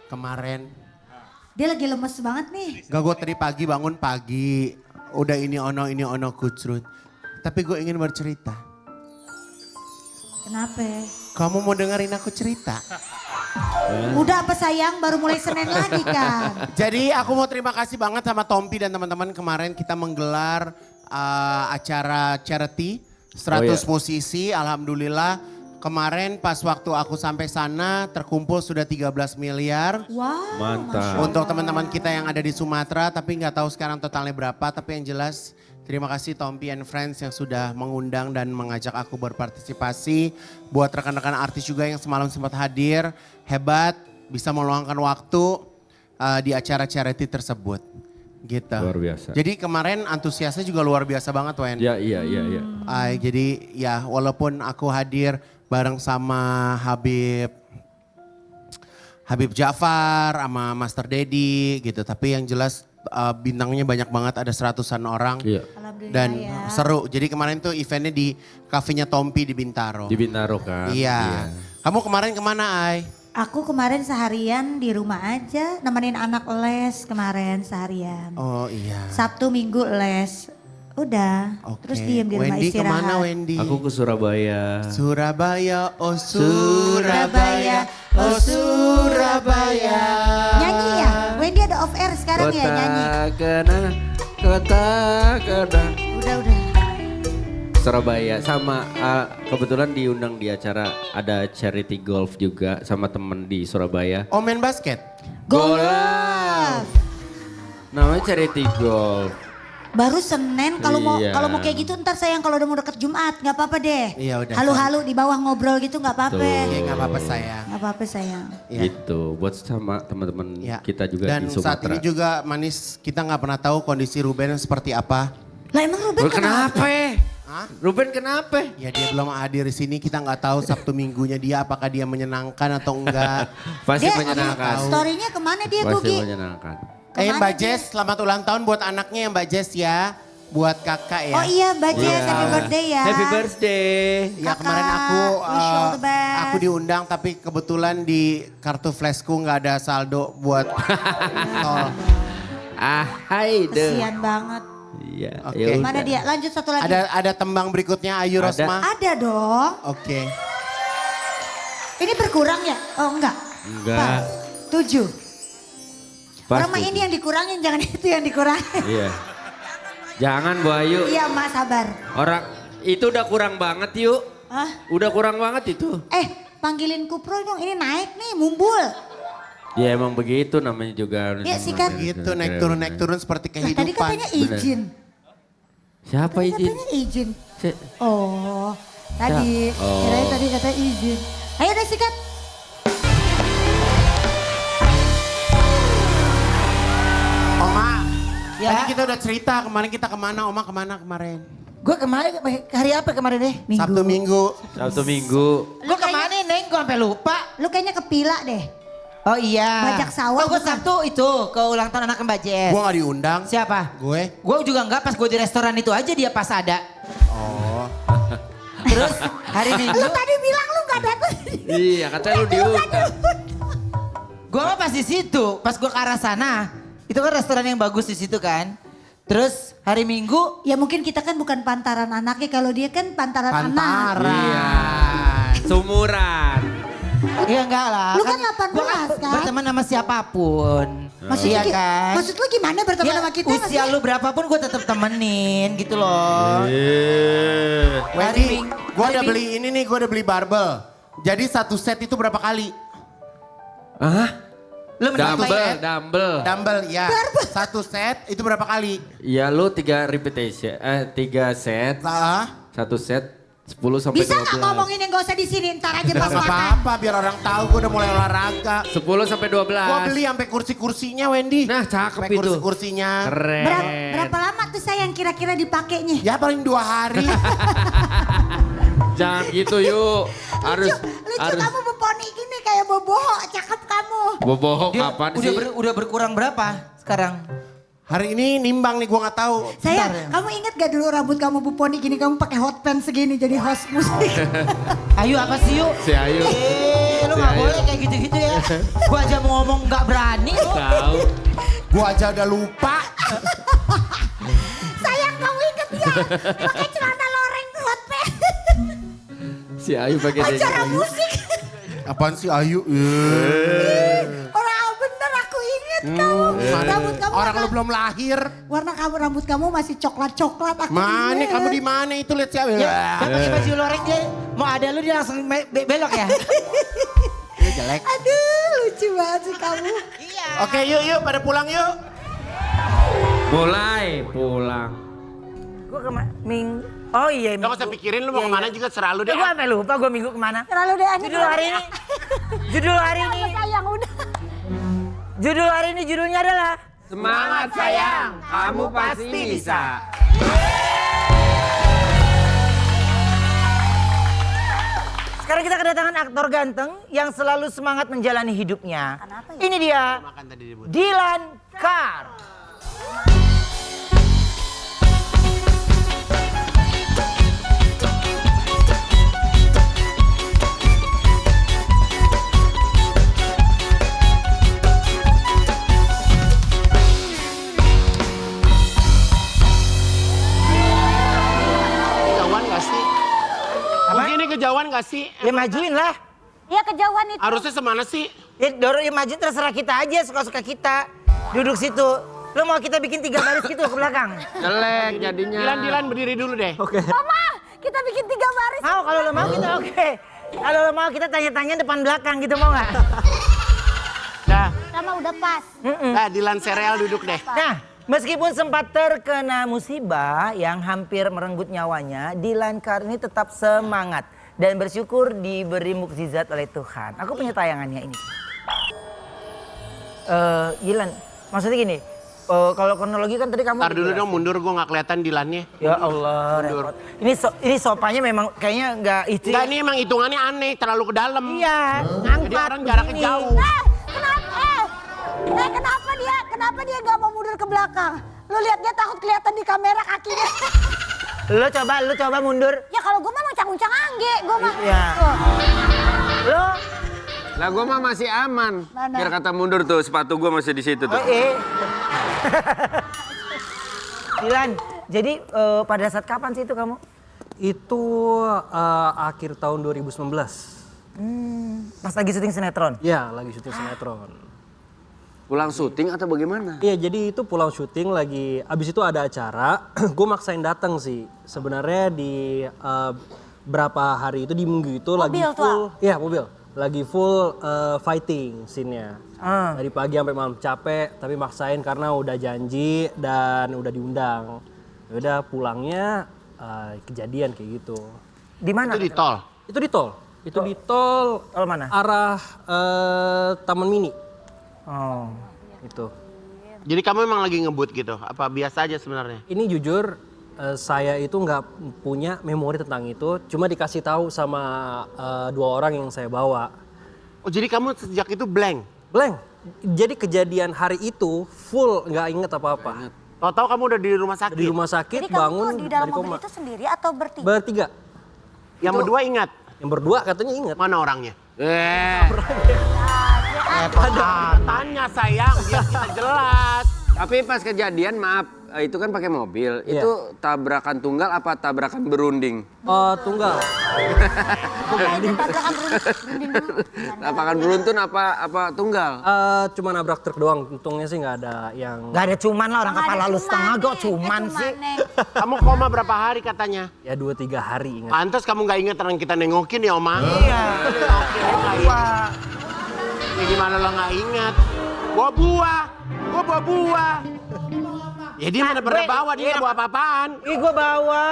kemarin. Dia lagi lemes banget nih. Gak, gue tadi pagi bangun pagi. Udah ini ono kucrut. Tapi gue ingin bercerita. Kenapa? Kamu mau dengerin aku cerita? Udah apa sayang, baru mulai Senin lagi kan. Jadi aku mau terima kasih banget sama Tompi dan teman-teman. Kemarin kita menggelar acara charity 100 musisi. Alhamdulillah kemarin pas waktu aku sampai sana terkumpul sudah 13 miliar. Wow. Mantap. Untuk teman-teman kita yang ada di Sumatera, tapi nggak tahu sekarang totalnya berapa. Tapi yang jelas terima kasih Tompi and Friends yang sudah mengundang dan mengajak aku berpartisipasi. Buat rekan-rekan artis juga yang semalam sempat hadir, hebat bisa meluangkan waktu di acara charity tersebut. Gitu. Luar biasa. Jadi kemarin antusiasnya juga luar biasa banget Wen. Ya, iya. Jadi ya walaupun aku hadir bareng sama Habib Jafar sama Master Dedi gitu. Tapi yang jelas bintangnya banyak banget, ada 100-an orang. Iya. Alhamdulillah Dan ya. seru. Jadi kemarin tuh eventnya di kafenya Tompi di Bintaro. Di Bintaro kan. Iya. Kamu kemarin kemana Ai? Aku kemarin seharian di rumah aja, nemenin anak les kemarin seharian. Oh iya. Sabtu Minggu les. Udah, Oke. terus diem di rumah Wendy istirahat. kemana Wendy? Aku ke Surabaya. Surabaya, oh Surabaya, oh Surabaya. Nyanyi ya? Wendy ada off air sekarang ya nyanyi. Kota Udah. Surabaya sama kebetulan diundang di acara ada charity golf juga sama temen di Surabaya. Oh main basket? Golf. Namanya charity golf. Baru Senin kalau Iya. mau kayak gitu ntar sayang kalau udah mau deket Jumat nggak apa-apa deh. Iya, udah. Halu-halu di bawah ngobrol gitu nggak apa-apa. Tuh. Iya gak apa-apa sayang. Nggak apa-apa sayang. Iya. Gitu buat sama teman-teman Ya. kita juga Dan di saat Sumatera. ini juga Manis kita nggak pernah tahu kondisi Ruben seperti apa. Lah emang Ruben kenapa? Hah? Ruben kenapa? Ya dia belum hadir di sini, kita nggak tahu Sabtu Minggunya dia apakah dia menyenangkan atau enggak. Pasti Dia menyenangkan. story-nya kemana dia Pasti Gugi? menyenangkan. Kemana Mbak dia? Jess, selamat ulang tahun buat anaknya ya Mbak Jess ya. Buat kakak ya. Oh iya Mbak Jess, Iya. happy birthday ya. Happy birthday. Ya kemarin aku wish you all the best. aku diundang tapi kebetulan di kartu flashku nggak ada saldo buat tol. Hai deh. Kesian banget. Iya. Oke. yaudah. Mana dia? Lanjut satu lagi. Ada tembang berikutnya Ayu Ada. Rosma. Ada dong. Oke. Ini berkurang ya? Oh enggak. Enggak. Pas. 7. Pas Orang mah tuh. ini yang dikurangin, jangan itu yang dikurangin. Iya. Jangan Bu Ayu. Iya Mak sabar. Orang itu udah kurang banget yuk. Hah? Udah kurang banget itu. Panggilin Kupro dong, ini naik nih, mumbul. Ya emang begitu namanya juga. Iya, sikat. Gitu naik turun seperti Nah, kehidupan. tadi katanya izin. Siapa Tadi izin? katanya izin. Si- Oh, tadi. Oh. Kirain tadi katanya izin. Ayo deh sikat. Oma, Ya. tadi kita udah cerita kemarin kita kemana, Oma kemana kemarin? Gue kemarin, hari apa kemarin deh? Sabtu Minggu. Sabtu Minggu. Gue kemana Neng, gue sampai lupa. Lu kayaknya ke Pila deh. Oh iya. Bajak sawah Oh gue bukan? Sabtu itu, ke ulang tahun anak Mbak Jess. Gue gak diundang. Siapa? Gue. Gue juga enggak, pas gue di restoran itu aja dia pas ada. Oh. Terus hari Minggu, Lu tadi bilang lu gak datang. Iya katanya lu diundang. gue mah pas di situ, pas gue ke arah sana. Itu kan restoran yang bagus di situ kan. Terus hari Minggu, Ya mungkin kita kan bukan pantaran anaknya, kalau dia kan pantaran anak. Pantara. Iya. Sumuran. ya enggak lah. Lu kan 18 Gue kan? berteman sama siapapun. Maksudnya, Iya kan? maksud lu gimana berteman Ya, sama kita? usia maksudnya? lu berapapun gue tetap temenin gitu loh. Wendy, Hari Ming- gue hari udah Ming- beli ini nih, gue udah beli barbel. Jadi satu set itu berapa kali? Hah? Lu mendapat Dumbbell. Dumbbell, ya. Satu set itu berapa kali? Ya lu 3 repetition, 3 set, Lah, 1 set 10 sampai 12. Bisa gak ngomongin yang gak usah di sini, ntar aja pas gak makan. apa-apa biar orang tahu gue udah mulai olahraga. 10 sampai 12. Gue beli sampai kursi-kursinya Wendy. Nah cakep Sampai itu. kursi-kursinya. Keren. Berapa lama tuh sayang kira-kira dipakainya? Ya paling 2 hari. Jangan gitu yuk. Harus Lucu kamu beponi gini kayak boboho, cakep kamu. bobohok Dia kapan udah, sih? udah berkurang berapa sekarang? Hari ini nimbang nih gue gak tahu. Sayang, Bentar ya. kamu inget gak dulu rambut kamu beponi gini, kamu pakai hot pants segini jadi host musik. Ayo apa sih yuk? Si Ayu. lu gak boleh kayak gitu-gitu ya. Gua aja mau ngomong gak berani lu. Tahu. Gua aja udah lupa. Sayang kamu inget ya, pakai celana loreng hot pants. Si Ayu pakai Acara musik. Apaan sih Ayu? Orang bener aku inget kamu. Rambut kamu Orang warna- lu belum lahir. Warna kamu rambut kamu masih coklat-coklat. Aku Mana inget. kamu di mana itu lihat si Ayu? Ya, dia pakai baju loreng dia. Mau ada lu dia langsung belok ya. Ini jelek. Aduh lucu banget sih kamu. Iya. Oke yuk pada pulang yuk. Mulai pulang. Gue oh iya. Lo gak usah pikirin lu mau kemana juga serah lu deh. Gue sampai lupa gue minggu kemana. Terlalu deh Ani. Judul hari ini. Judul hari ini. Sayang udah. Judul hari ini judulnya adalah Semangat sayang, kamu pasti bisa. sekarang kita kedatangan aktor ganteng yang selalu semangat menjalani hidupnya. Kenapa ya? Ini dia Makan tadi dia buat. Dilan Kar. Kejauhan gak sih? Mungkin ini kejauhan gak sih? Ya majuin lah. Iya kejauhan itu. Harusnya semana sih? Ya dorong ya majuin terserah kita aja suka-suka kita. Duduk situ. Lo mau kita bikin 3 baris gitu ke belakang? Jelek jadinya. Dilan berdiri dulu deh. Mama, kita bikin 3 baris. Mau kalau lo mau kita oke. Kalau lo mau kita tanya-tanya depan belakang gitu mau nggak? Dah, Sama udah pas. dah Dilan sereal duduk deh. Nah, meskipun sempat terkena musibah yang hampir merenggut nyawanya, Dilan Kar ini tetap semangat dan bersyukur diberi mukjizat oleh Tuhan. Aku punya tayangannya ini. Dilan, maksudnya gini, kalau kronologi kan tadi kamu... Ntar dulu dong mundur gue gak kelihatan Dilannya. Ya Allah, repot. Ini sopanya memang kayaknya nggak itu. Enggak ini emang hitungannya aneh, terlalu ke dalam. Iya, Jadi ngangkat orang jaraknya begini. jauh. Kenapa dia gak mau mundur ke belakang? Lu lihat dia takut kelihatan di kamera kakinya. Lu coba mundur. Ya kalau gue mah nguncang-nguncang angge, gue mah. Iya. Tuh. Lo Lah gue mah masih aman. Mana? Biar kata mundur tuh, sepatu gue masih di situ tuh. Dilan, jadi pada saat kapan sih itu kamu? Itu akhir tahun 2019. Pas lagi syuting sinetron? Ya, lagi syuting sinetron. Pulang syuting atau bagaimana? Iya, jadi itu pulang syuting lagi, abis itu ada acara, gue maksain datang sih. Sebenarnya di berapa hari itu, di minggu itu lagi Mobil tuh, full. Iya, mobil. Lagi full fighting scene-nya. Dari pagi sampai malam capek, tapi maksain karena udah janji dan udah diundang. Udah pulangnya kejadian kayak gitu. Di mana? Itu di tol. Itu di tol. Itu di tol Tol mana? arah Taman Mini. Oh. Itu. Jadi kamu emang lagi ngebut gitu? Apa biasa aja sebenarnya? Ini jujur saya itu nggak punya memori tentang itu, cuma dikasih tahu sama 2 orang yang saya bawa. Oh jadi kamu sejak itu blank? Blank. Jadi kejadian hari itu full nggak inget apa-apa. Tahu-tahu kamu udah di rumah sakit? Di rumah sakit Jadi kamu bangun tuh di dalam dari mobil koma. itu sendiri atau bertiga? Bertiga. Yang berdua ingat? Yang berdua katanya inget. Mana orangnya? Tanya sayang biar kita jelas. Tapi pas kejadian maaf, itu kan pakai mobil. Iya. Itu tabrakan tunggal apa tabrakan berunding? Tunggal. Tabrakan beruntun apa tunggal? Cuma nabrak truk doang. Untungnya sih nggak ada yang. Gak ada cuman lah orang Nggak kepala ada lu setengah cuman kok nih, cuman sih. Neng. Kamu koma berapa hari katanya? Ya 2-3 hari ingat. Pantes kamu nggak inget orang kita nengokin ya Oma? Iya. Wah. Ya gimana lo nggak inget? Gua buah. Ya dia mana pernah bawa, dia nggak bawa apa-apaan. Ih gue bawa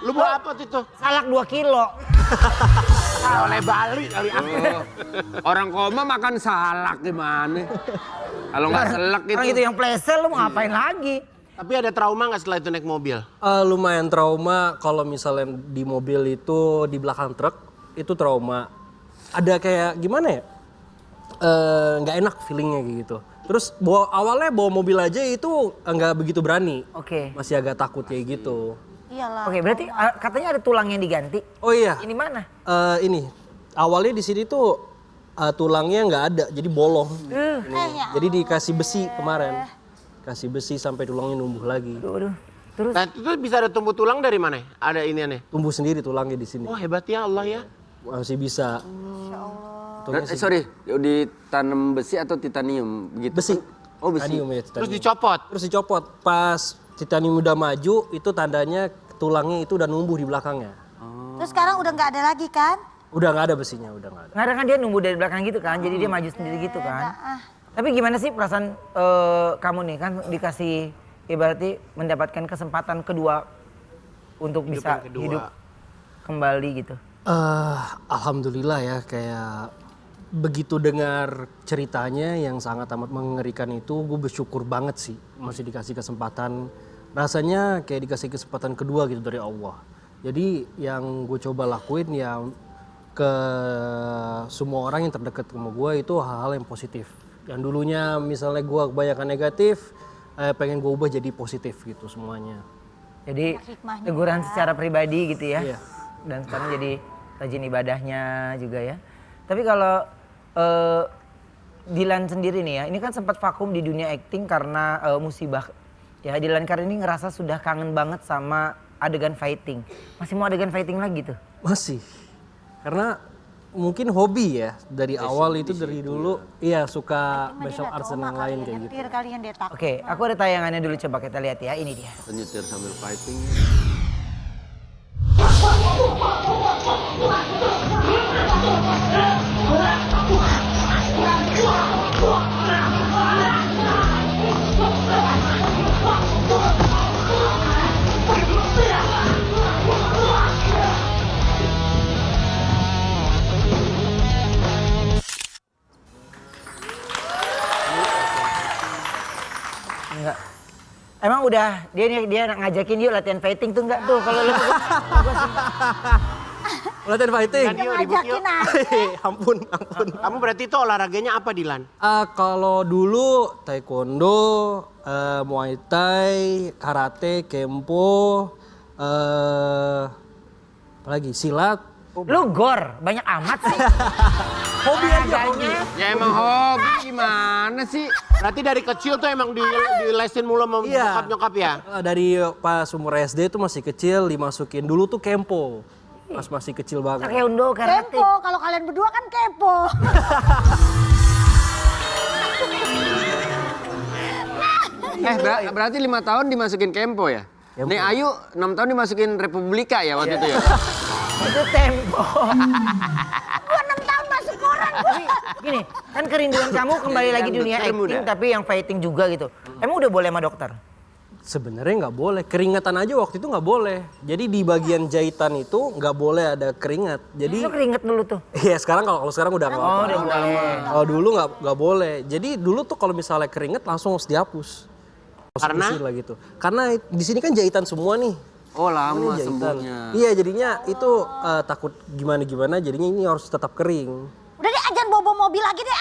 Lu bawa apa tuh? salak 2 kilo. Oleh Bali kali ah. Oh, orang koma makan salak gimana? Kalau nggak selek gitu. Orang itu yang plesel lu mau ngapain lagi? Tapi ada trauma nggak setelah itu naik mobil? Lumayan trauma kalau misalnya di mobil itu di belakang truk itu trauma. Ada kayak gimana ya? Nggak enak feelingnya gitu. Terus awalnya bawa mobil aja itu nggak begitu berani. Oke. Masih agak takut kayak gitu. Iyalah. Oke, berarti katanya ada tulang yang diganti. Oh iya, Ini mana? ini awalnya di sini tuh tulangnya nggak ada, jadi bolong. ya Jadi dikasih besi kemarin, kasih besi sampai tulangnya numbuh lagi. Aduh. Terus Nah itu bisa ada tumbuh tulang dari mana? Ada ini aneh. Tumbuh sendiri tulangnya di sini, Oh hebat ya Allah ya. masih bisa. Sorry, ditanam besi atau titanium begitu? Besi. Oh besi. Titanium ya, Terus titanium. dicopot. Terus dicopot. Pas titanium udah maju, itu tandanya tulangnya itu udah numbuh di belakangnya. Terus sekarang udah nggak ada lagi kan? Udah nggak ada besinya, udah nggak ada. nggak ada kan dia numbuh dari belakang gitu kan, jadi dia maju sendiri gitu kan. Tapi gimana sih perasaan kamu nih kan dikasih ibaratnya mendapatkan kesempatan kedua untuk bisa yang kedua. hidup kembali gitu. Alhamdulillah ya, kayak begitu dengar ceritanya yang sangat amat mengerikan itu, gue bersyukur banget sih masih dikasih kesempatan. Rasanya kayak dikasih kesempatan kedua gitu dari Allah. Jadi yang gue coba lakuin ya ke semua orang yang terdekat sama gue itu hal-hal yang positif. Yang dulunya misalnya gue kebanyakan negatif, pengen gue ubah jadi positif gitu semuanya. Jadi Hikmahnya teguran secara pribadi gitu ya. Iya. Dan sekarang jadi rajin ibadahnya juga ya. Tapi kalau Dilan sendiri nih ya, ini kan sempat vakum di dunia acting karena musibah. Ya Dilan kali ini ngerasa sudah kangen banget sama adegan fighting. Masih mau adegan fighting lagi tuh? Masih, karena mungkin hobi ya dari awal itu dari dulu, iya suka martial arts dan yang lain kayak gitu. Nyetir kalian dia takut. Oke, aku ada tayangannya dulu coba kita lihat ya. Ini dia. Nyetir sambil fighting. Enggak. Emang udah dia ngajakin yuk latihan fighting tuh enggak tuh kalau lu Latihan fighting? Kan yuk ribut yuk. Ngajakin aja. ampun. Kamu berarti itu olahraganya apa Dilan? Kalau dulu taekwondo, muay thai, karate, kempo, apalagi silat. lu gor, banyak amat sih. Hobi aja, hobi. Ya emang hobi gimana sih? Berarti dari kecil tuh emang dilesin mulu sama Iya. nyokap ya? Dari pas umur SD tuh masih kecil dimasukin. Dulu tuh kempo. Pas masih kecil banget. Taekwondo, karate. Kepo, kalau kalian berdua kan kepo. Berarti 5 tahun dimasukin Kempo ya? Nih Ayu 6 tahun dimasukin Republika ya waktu itu ya? Itu tempo. Gua 6 tahun masuk koran. Tapi gini, kan kerinduan kamu kembali lagi di dunia Dokter acting muda. tapi yang fighting juga gitu. Emang udah boleh sama dokter? Sebenarnya nggak boleh, keringatan aja waktu itu nggak boleh. Jadi di bagian jahitan itu nggak boleh ada keringat. Jadi Lu keringet dulu tuh. iya sekarang kalau sekarang udah nggak Oh, apa-apa. udah boleh. Kalau dulu nggak boleh. Jadi dulu tuh kalau misalnya keringet langsung harus dihapus. Karena? Lah gitu. Karena di sini kan jahitan semua nih. Oh lama Ini jahitan. sembuhnya. Iya jadinya itu takut gimana jadinya ini harus tetap kering. Udah deh ajan bobo mobil lagi deh.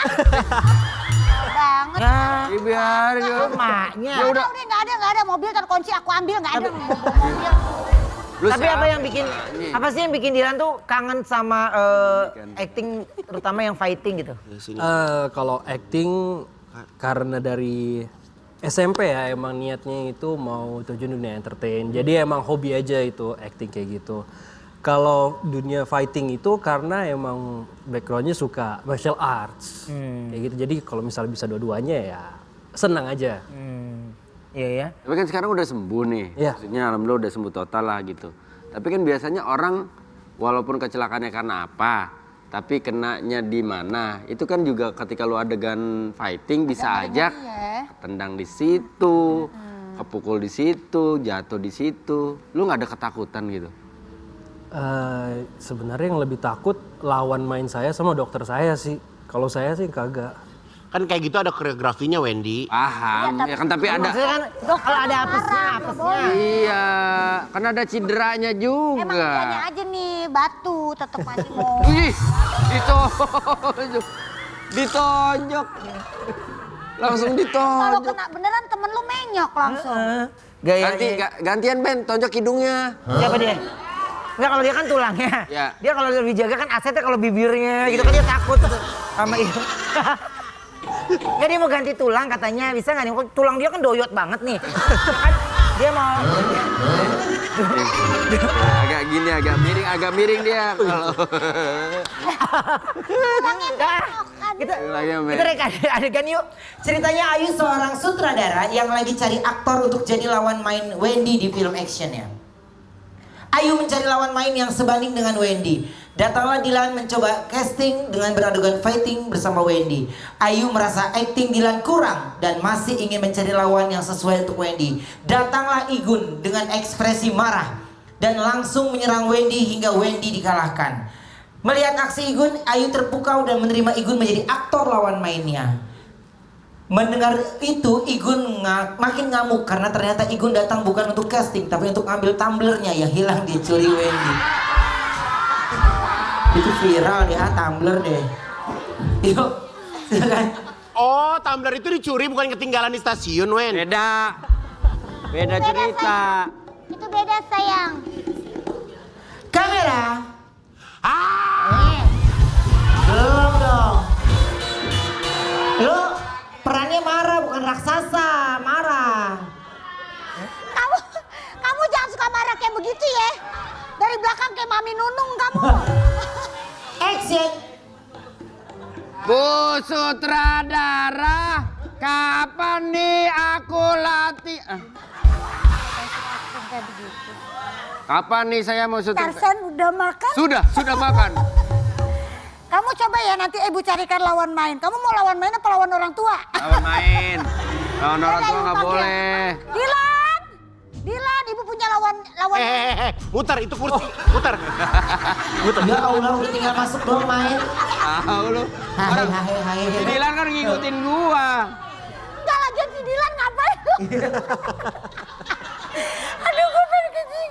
Banget. Ya, Ya biar emaknya. Udah nggak ada mobil terkunci aku ambil nggak ada bobo mobil. Lu Tapi apa siapa? yang bikin, Ini. apa sih yang bikin Dilan tuh kangen sama acting terutama yang fighting gitu? Kalau acting karena dari SMP ya emang niatnya itu mau terjun dunia entertain. Jadi emang hobi aja itu acting kayak gitu. Kalau dunia fighting itu karena emang backgroundnya suka martial arts kayak gitu. Jadi kalau misalnya bisa dua-duanya ya senang aja. Iya ya. Tapi kan sekarang udah sembuh nih. Iya. Maksudnya alhamdulillah udah sembuh total lah gitu. Tapi kan biasanya orang walaupun kecelakaannya karena apa, tapi kenanya di mana, itu kan juga ketika lu adegan fighting bisa aja tendang di situ, kepukul di situ, jatuh di situ. Lu nggak ada ketakutan gitu? Sebenarnya yang lebih takut lawan main saya sama dokter saya sih. Kalau saya sih kagak. Kan kayak gitu ada koreografinya Wendy. Paham, ya kan tapi ada. Maksudnya kan kalau ada apesnya. Iya, kan ada cederanya Emang juga. dianya aja nih batu tetep masih mau. Wih, ditonjok. Ditonjok. Langsung Kalau ditonjok. kena beneran temen lu menyok langsung. Gantian Ben, tonjok hidungnya. Siapa dia? Enggak, kalau dia kan tulangnya. Ya. Dia kalau lebih jaga kan asetnya kalau bibirnya gitu kan dia takut. Sama itu. Nggak, dia mau ganti tulang katanya, bisa nggak nih? Tulang dia kan doyot banget nih. Kan dia mau... Agak gini, agak miring dia. Kalau kita reka adegan yuk. Ceritanya Ayu seorang sutradara yang lagi cari aktor untuk jadi lawan main Wendy di film actionnya. Ayu mencari lawan main yang sebanding dengan Wendy. Datanglah Dilan mencoba casting dengan beradegan fighting bersama Wendy. Ayu merasa acting Dilan kurang dan masih ingin mencari lawan yang sesuai untuk Wendy. Datanglah Igun dengan ekspresi marah dan langsung menyerang Wendy hingga Wendy dikalahkan. Melihat aksi Igun, Ayu terpukau dan menerima Igun menjadi aktor lawan mainnya. Mendengar itu, Igun makin ngamuk karena ternyata Igun datang bukan untuk casting tapi untuk ngambil tumblernya yang hilang dicuri Wendy. Itu viral deh, tumbler deh. Yuk, silakan. Oh, tumbler itu dicuri bukan ketinggalan di stasiun, Wen. beda cerita. Itu beda sayang. Kamera. Belum dong. Lo perannya marah bukan raksasa, marah. Kamu jangan suka marah kayak begitu ya. Dari belakang kayak Mami Nunung kamu. Action. Bu sutradara, kapan nih aku latih? Kapan nih saya mau syuting? Tarsan udah makan? Sudah makan. Kamu coba ya nanti ibu carikan lawan main. Kamu mau lawan main apa lawan orang tua? Lawan main. Lawan orang Ada tua ibu nggak panggil. boleh. Dilan, ibu punya lawan. Muter itu kursi, muter. Ya Allah, udah tinggal masuk doang main. Tahu lu. Hai. Si Dilan kan ngikutin gua. Enggak lagi si Dilan ngapain? Aduh, gue pengen kencing.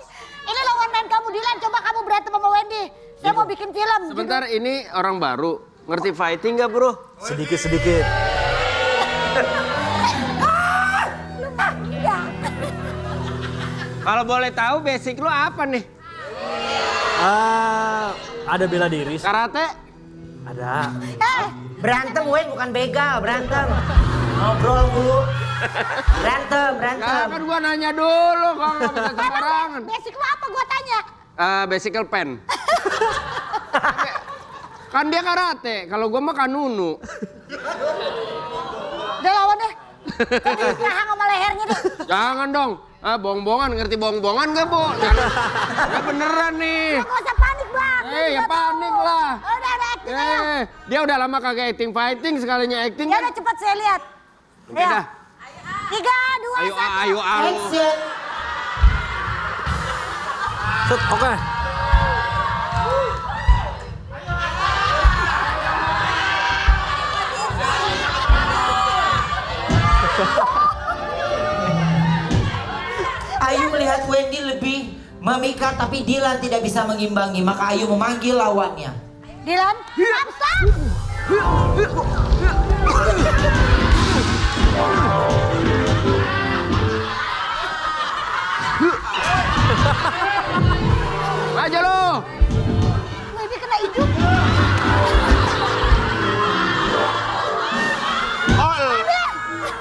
Ini lawan main kamu Dilan, coba kamu berantem sama Wendy. Saya mau bikin film. Sebentar, ini orang baru. Ngerti fighting nggak, bro? Sedikit-sedikit. Iya. Kalau boleh tahu basic lu apa nih? Ada bela diri. Karate? Ada. Berantem Wen, bukan begal, berantem. Ngobrol dulu. Berantem. Nah, kan gua nanya dulu kalau nggak bisa sembarangan. Basic lu apa gua tanya? Basical pen. Kan dia karate, kalau gua mah kanunu. Udah lawan deh. Kan dikahang sama lehernya deh. Jangan dong. Bohong-bohongan, ngerti bohong-bohongan gak, Bu? Ya beneran nih. Gak usah panik bang. Ya panik lah. Udah acting ayo. Dia udah lama kagak acting fighting, sekalinya acting Ya kan. udah cepat saya lihat. Oke Ya. dah. 3, 2, 1. Ayo. Action. Set, oke. Ayu melihat Wendy lebih memikat tapi Dilan tidak bisa mengimbangi. Maka Ayu memanggil lawannya. Dilan, stop. Aja lo. Ini kena hidung. Oh,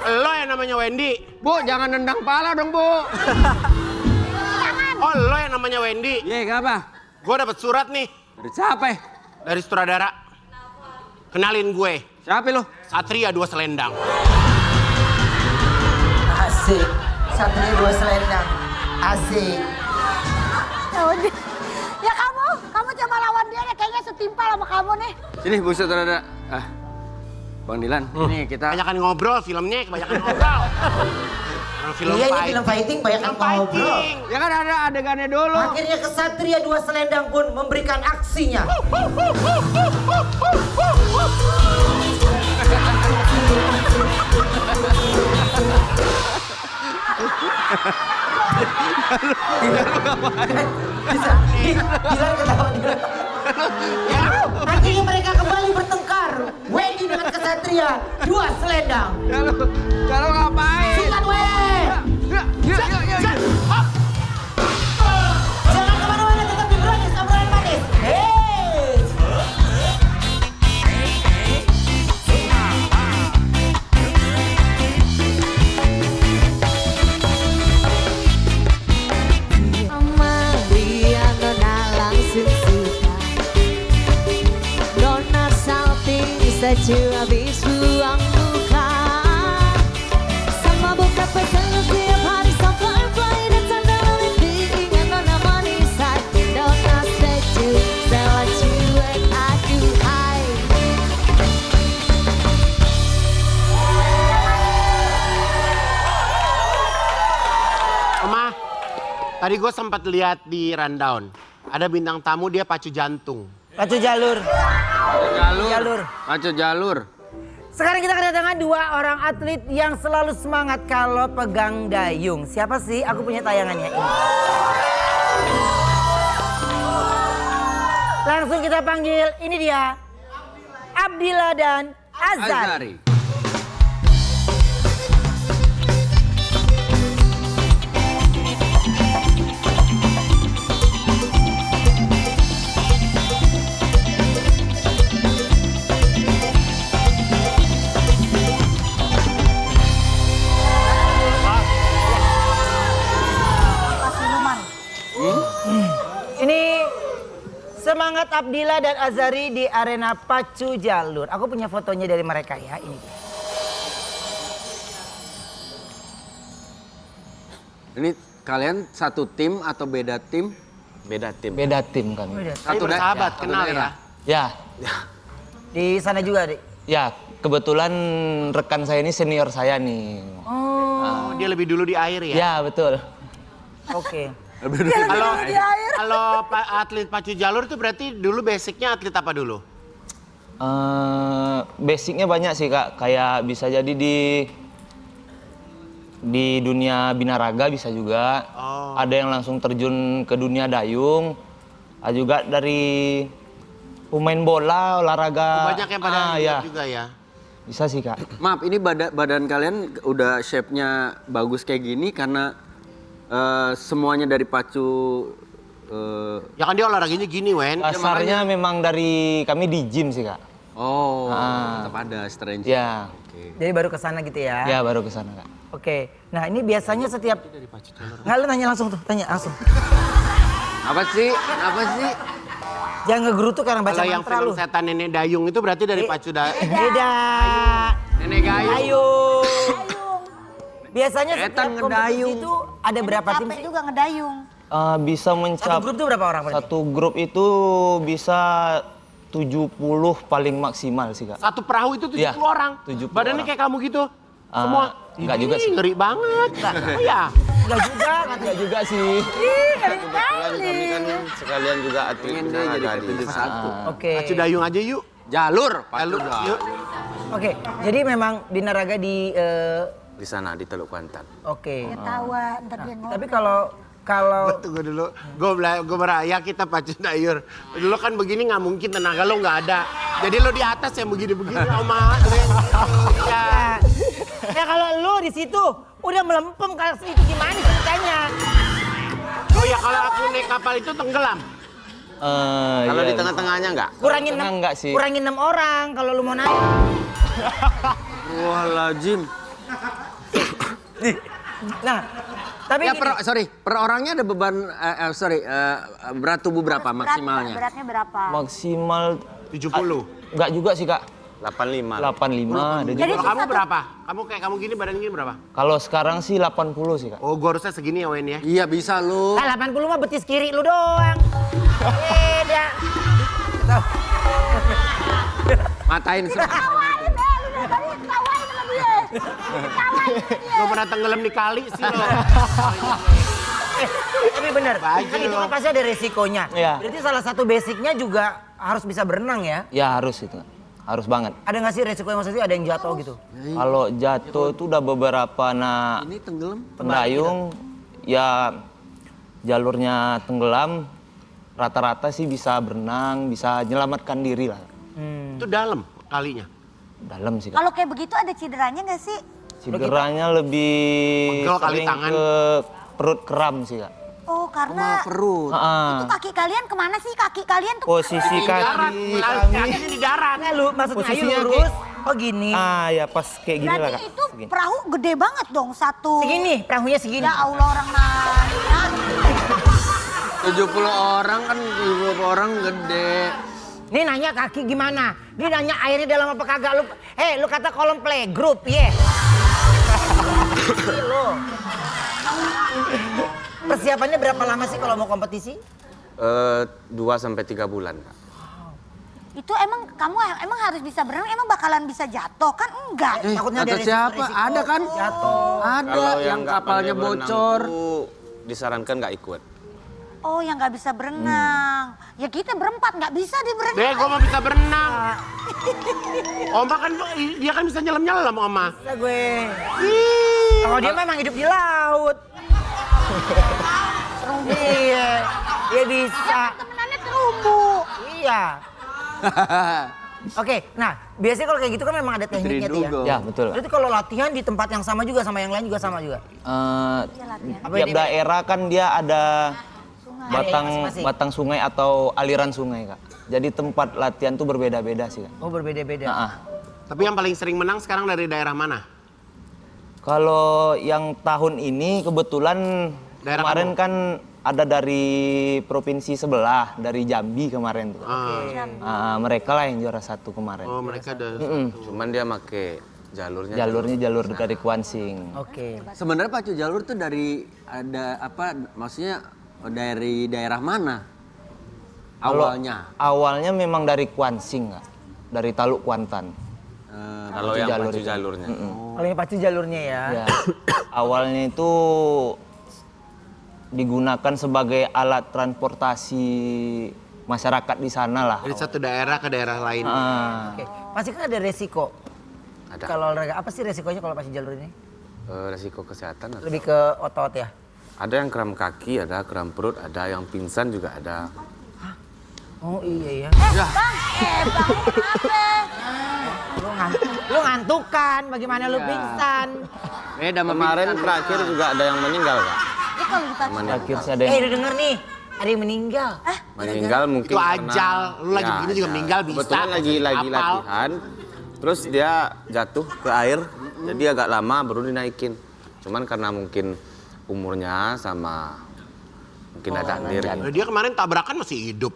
lo yang namanya Wendy. Bu, jangan nendang pala dong, Bu. Oh, lo yang namanya Wendy. Iya, kenapa? Gue dapet surat nih Dari siapa? dari sutradara. Kenalin gue, Siapa lo? Satria 2 Selendang. Asik. Satria 2 Selendang. Asik. Ya kamu coba lawan dia deh. Kayaknya setimpal sama kamu nih. Sini, Bu Sutradara. Bang Dilan, ini kita... Kebanyakan ngobrol filmnya, kebanyakan ngobrol. Film Iya, ini fight. film fighting banyak yang ngobrol. Fighting. Ya kan ada adegannya dulu. Akhirnya Kesatria 2 Selendang pun memberikan aksinya. Bisa. Dilan ketawa Dilan. Akhirnya mereka kembali bertengkar. Wendy dengan Kesatria 2 Selendang. Kalau ngapain? Sikat Wen. Yuk. Jangan kemana-mana, tetap di Brownies Obrolan Manis. Hey. Tadi gue sempat lihat di rundown. Ada bintang tamu dia pacu jantung. Pacu jalur. Jalur. Pacu jalur. Sekarang kita kedatangan 2 orang atlet yang selalu semangat kalau pegang dayung. Siapa sih? Aku punya tayangannya ini. Langsung kita panggil, ini dia. Abdillah dan Azari. Ini semangat Abdillah dan Azari di arena pacu jalur. Aku punya fotonya dari mereka ya, ini dia. Ini kalian satu tim atau beda tim? Beda tim. Beda tim kami. Satu sahabat kenal ya. Ya, Di sana juga, Dik. ya kebetulan rekan saya ini senior saya nih. Oh, dia lebih dulu di air ya. Ya betul. Oke. Kalau atlet pacu jalur itu berarti dulu basicnya atlet apa dulu? Basicnya banyak sih Kak, kayak bisa jadi di dunia binaraga bisa juga. Ada yang langsung terjun ke dunia dayung. Ada juga dari pemain bola, olahraga. Banyak yang pada ya. juga ya. Bisa sih Kak. Maaf, ini badan kalian udah shape-nya bagus kayak gini karena semuanya dari pacu. Ya kan dia olahraganya gini, Wen. Dasarnya memang dari kami di gym sih Kak. Oh, tetap ada strength. Ya, Jadi baru ke sana gitu ya. ya baru ke sana Kak. Oke. Nah, ini biasanya setiap nggak, lu tanya langsung tuh, tanya langsung. Apa sih? Apa sih? Jangan ngegerutu karena baca Kalau yang mantra film lu. setan nenek dayung itu berarti dari pacu Beda. nenek gayung. Dayung. Biasanya Setan setiap kompetisi ngedayung. itu ada berapa tim Capek sih? juga ngedayung. Bisa Satu mencapai grup tuh berapa orang? berarti? satu grup itu bisa 70 paling maksimal sih Kak. Satu perahu itu 70 Iya, orang. 70 Badannya orang. kayak kamu gitu. Semua. enggak juga Ih, sih. ngeri banget. Oh ya. Enggak juga. Enggak juga sih. Kami kan sekalian juga atlet jadi ketujuh satu. Oke. Pacu dayung aja yuk. Jalur, Lalu, yuk. Oke. Jadi memang binaraga di Di sana di Teluk Kuantan. oke. Ketawa, ntar dia ngomong. Tapi kalau Tunggu dulu. Gue meraya kita pacu dayur. Dulu kan begini nggak mungkin, tenaga lo nggak ada. Jadi lo di atas yang begini-begini. Oma. Ya. ya kalau lu di situ udah melempem kalau itu gimana ceritanya? Oh ya kalau aku naik kapal itu tenggelam. Kalau Ya, di tengah-tengahnya enggak? Kurangin Tengah enggak sih. Kurangin 6 orang kalau lu mau naik. Wah, Jim. Nah, tapi Ya gini, per orangnya ada beban berat tubuh berapa maksimalnya? Beratnya berapa? maksimal 70. enggak juga sih Kak. 85. 85 ada juga. Kalau kamu berapa? Kamu kayak kamu gini badan gini berapa? Kalau sekarang sih 80 sih Kak. Oh gue harusnya segini ya Wen ya. Iya bisa lu. 80 mah betis kiri lu doang. Beda. Matain semua. Ketawain deh, lu dari tadi ketawain sama dia. Ketawain sama dia. Gue pernah tenggelam di kali sih lo. Tapi benar, Baju kan itu kan lo. pasti ada resikonya. Iya. Berarti salah satu basicnya juga harus bisa berenang ya. Ya harus itu Kak. Harus banget. Ada nggak sih resiko yang maksudnya ada yang jatuh gitu? Kalau jatuh itu udah beberapa Ini tenggelam. pendayung ya jalurnya tenggelam, rata-rata sih bisa berenang, bisa menyelamatkan diri lah. Itu dalam kalinya. Dalam sih Kak. Kalau kayak begitu ada cederanya nggak sih? Cederanya lebih Pegel kali sering tangan. ke perut kram sih Kak. Oh karena Perut. itu kaki kalian kemana sih? Kaki kalian tuh Posisi kaki Kakinya kami. di darat. Nah, lu maksudnya ayo Posisinya lurus. Oh gini. Ya pas kayak gini lah berarti Kak. itu Segini. perahu gede banget dong satu. Segini, perahunya segini. Ya Allah orang nanya. 70 orang kan 70 orang gede. Nih nanya kaki gimana? Dia nanya airnya dalam apa kagak lu. Lu kata kolom playgroup, ye. Lu. Persiapannya berapa lama sih kalau mau kompetisi? 2 sampai 3 bulan, Kak. Itu emang kamu emang harus bisa berenang, emang bakalan bisa jatuh kan? Enggak. Takutnya Kata ada siapa? resiko Ada kan? jatuh. Ada yang kapalnya bocor. disarankan nggak ikut. Oh, yang nggak bisa berenang. Ya kita berempat nggak bisa di berenang. Deh, gue mau bisa berenang. Oma kan, dia kan bisa nyelam-nyelam, Oma. Bisa gue. Kalau dia memang hidup di laut. Iya, dia bisa. Temenannya terumbu. Iya. Oke, nah biasanya kalau kayak gitu kan memang ada tekniknya tuh ya. Ya, betul. Berarti kalau latihan di tempat yang sama juga sama yang lain juga sama juga. Tiap daerah kan dia ada batang masing-masing. batang sungai atau aliran sungai, Kak. Jadi tempat latihan tuh berbeda-beda sih, Kak. Oh, berbeda-beda. Nah, Tapi yang paling sering menang sekarang dari daerah mana? kalau yang tahun ini kebetulan Daerah kemarin kamu? kan ada dari provinsi sebelah, dari Jambi kemarin tuh. Mereka lah yang juara 1 kemarin. Oh, mereka ada. Cuman dia make jalurnya. Jalurnya jalur dari Kuansing. Oke. Sebenarnya pacu jalur tuh dari ada apa? Maksudnya dari daerah mana? Awalnya. Awalnya memang dari Kuansing, Kak. Dari Taluk Kuantan. Kalau yang jalur pacu itu. jalurnya. Kalau yang pacu jalurnya ya. Ya. Awalnya itu digunakan sebagai alat transportasi masyarakat di sana lah. Dari satu daerah ke daerah lain. Oke. Pasti kan ada resiko. Ada. Kalau olahraga apa sih resikonya kalau pacu jalur ini? Resiko kesehatan atau? Lebih ke otot ya. Ada yang kram kaki, ada kram perut, ada yang pingsan juga ada. Oh iya ya. Bang, Lu ngantuk kan? Bagaimana lu pingsan? Beda sama Kemarin terakhir juga ada yang meninggal, Kak. ya kalau di pacu. Terakhir sih ada yang Udah denger nih, ada yang meninggal. Meninggal mungkin Itu karena- ajal. Lu lagi begini juga ajal. meninggal bisa. Kebetulan lagi Kapal. latihan, terus dia jatuh ke air, jadi agak lama baru dinaikin. Cuman karena mungkin umurnya sama mungkin ada takdir. Nah, dia kemarin tabrakan masih hidup.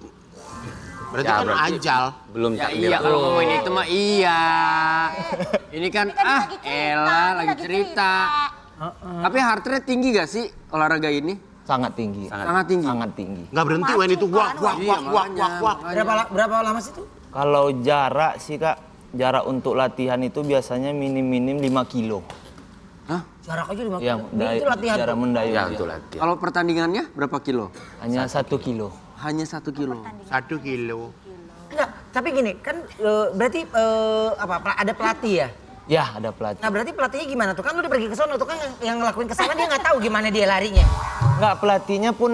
Berarti Ya, kan berarti ajal. Belum Ya takdir. iya kalau ngomongin itu mah iya. Ini kan lagi cerita, elah ini lagi cerita. Tapi heart rate tinggi gak sih olahraga ini? sangat tinggi. Sangat tinggi. Sangat tinggi. Nggak berhenti Wen itu wah wah Iya, wah wah makanya, wah wah. Berapa lama sih tuh? Kalau jarak sih, Kak, jarak untuk latihan itu biasanya minim-minim 5 kilo. Jarak aja 5 Yang kilo. Itu latihan jarak tuh. mendayung. Ya, ya. itu latihan. Kalau pertandingannya berapa kilo? Hanya 1 kilo. Hanya 1 kilo. 1 kilo. Enggak, tapi gini, kan berarti ada pelatih ya? Ya, ada pelatih. Nah berarti pelatihnya gimana tuh? Kan lu udah pergi ke sono tuh kan yang ngelakuin ke sana dia nggak tahu gimana dia larinya. Enggak, pelatihnya pun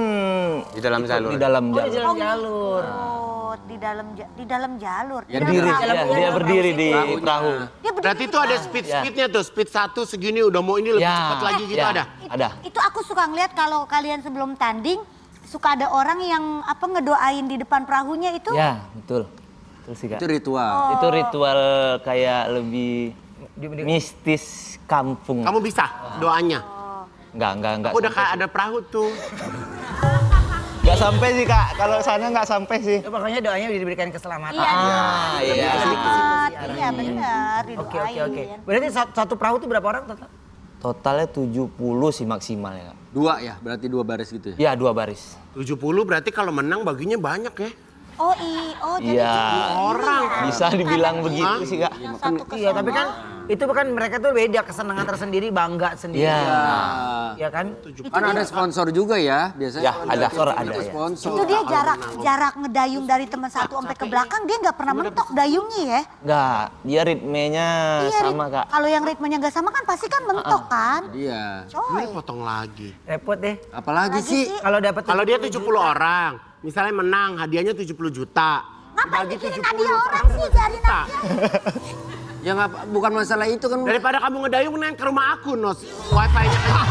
Di dalam ikut jalur. Di dalam Oh, di jalur. dalam jalur. Oh, di dalam jalur. Ya, Di dalam Berdiri, perahu. ya, dia berdiri di perahu. Dia berdiri Berarti di itu ada perahu. speed-speednya tuh. Speed 1 segini udah mau ini lebih Ya, cepat lagi gitu ya, ada. Ada. Itu aku suka ngeliat kalau kalian sebelum tanding suka ada orang yang ngedoain di depan perahunya itu. Ya, betul. Betul sih, Kak. Itu ritual. Itu ritual kayak lebih mistis kampung. Kamu bisa doanya. Enggak. Aku udah kayak ada perahu tuh. Enggak sampai sih, Kak. Kalau sana enggak sampai sih. Ya, pokoknya doanya diberikan keselamatan. Iya, Iya. iya benar, Oke. didoain. Berarti satu perahu tuh berapa orang total? Totalnya 70 sih maksimal ya, Kak. 2 ya, berarti 2 baris gitu ya? Ya, 2 baris. 70 berarti kalau menang baginya banyak ya. Jadi Iya. Orang. Bisa dibilang begitu sih, Kak. Iya, tapi kan itu kan mereka tuh beda kesenangan tersendiri, bangga sendiri. Iya. Ya kan? Kan ada sponsor juga ya biasanya. Ya, kalau ada. sponsor Ada, ya. sponsor. itu dia jarak ngedayung dari teman satu sampai ke belakang dia nggak pernah mentok dayungnya ya. Enggak, dia ritmenya sama, Kak. Kalau yang ritmenya nggak sama kan pasti kan mentok kan. Iya. Ini potong lagi. Repot deh. Apalagi sih? Kalau dapat Kalau dia 70 orang, misalnya menang hadiahnya 70 juta. Ngapain Dibagi mikirin 70 hadiah orang sih, biarin juta. Ya nggak, bukan masalah itu kan. Daripada kamu ngedayung naik ke rumah aku, Nos. Wifi-nya kan.